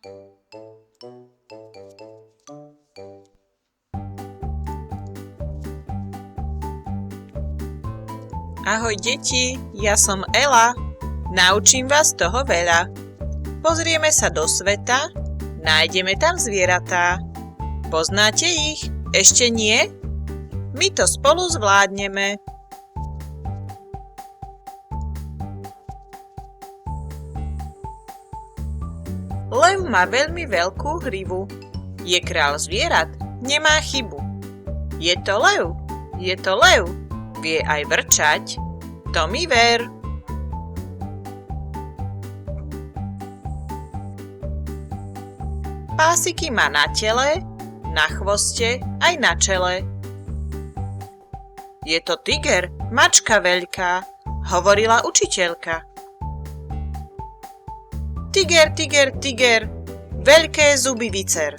Ahoj deti, ja som Ela. Naučím vás toho veľa. Pozrieme sa do sveta, nájdeme tam zvieratá. Poznáte ich? Ešte nie? My to spolu zvládneme. Lev má veľmi veľkú hrivu. Je kráľ zvierat, nemá chybu. Je to lev, je to lev. Vie aj vrčať, to mi ver. Pásiky má na tele, na chvoste aj na čele. Je to tiger, mačka veľká, hovorila učiteľka. Tiger, tiger, tiger, veľké zuby vycer.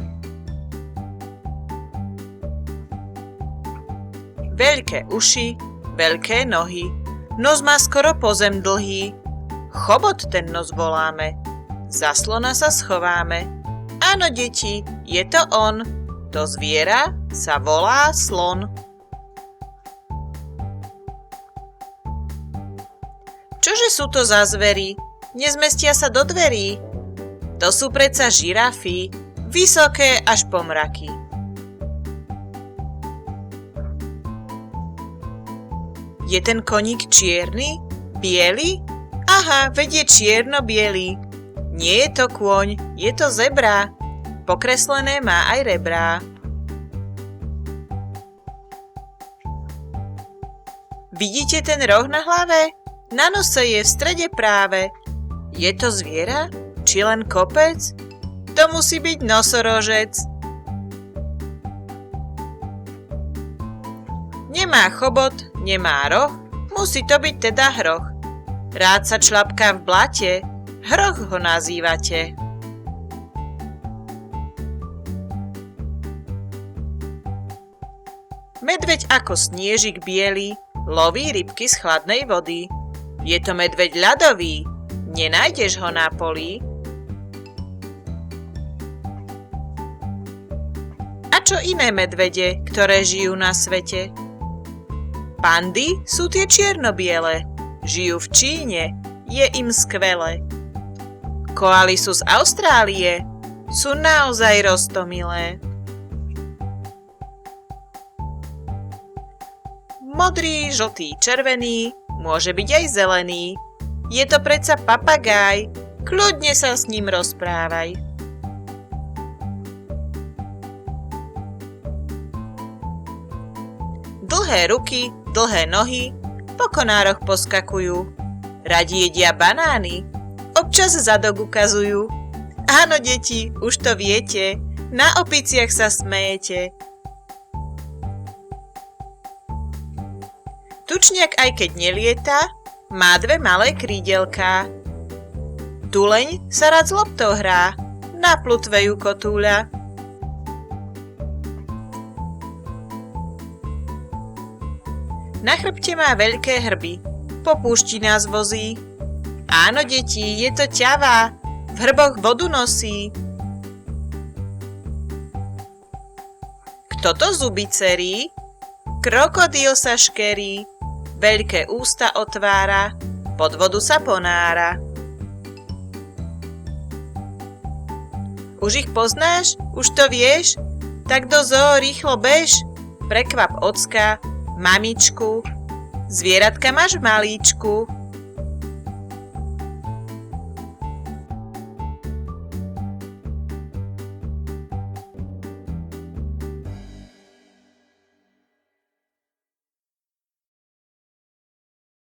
Veľké uši, veľké nohy, nos má skoro po zem dlhý. Chobot ten nos voláme, za slona sa schováme. Áno, deti, je to on, to zviera sa volá slon. Čože sú to za zvery? Nezmestia sa do dverí. To sú predsa žirafy, vysoké až po mraky. Je ten koník čierny? Biely? Aha, veď je čierno-bielý. Nie je to kôň, je to zebra. Pokreslené má aj rebrá. Vidíte ten roh na hlave? Na nose je v strede práve. Je to zviera? Či len kopec? To musí byť nosorožec. Nemá chobot, nemá roh, musí to byť teda hroch. Rád sa člapká v blate, hroch ho nazývate. Medveď ako sniežik biely loví rybky z chladnej vody. Je to medveď ľadový, nenájdeš ho na poli. A čo iné medvede, ktoré žijú na svete? Pandy sú tie čierno-biele, žijú v Číne, je im skvelé. Koaly sú z Austrálie, sú naozaj roztomilé. Modrý, žltý, červený, môže byť aj zelený. Je to predsa papagáj, kľudne sa s ním rozprávaj. Dlhé ruky, dlhé nohy, po konároch poskakujú. Radi jedia banány, občas zadok ukazujú. Áno, deti, už to viete, na opiciach sa smejete. Tučniak aj keď nelieta, má dve malé krídelká. Tuleň sa rád s loptou hrá, na plutve ju kotúľa. Na chrbte má veľké hrby, po púšti nás vozí. Áno, deti, je to ťava, v hrboch vodu nosí. Kto to zuby cerí? Krokodíl sa škerí, veľké ústa otvára, pod vodu sa ponára. Už ich poznáš? Už to vieš? Tak do zoo rýchlo bež, prekvap ocka, mamičku, zvieratka máš v malíčku.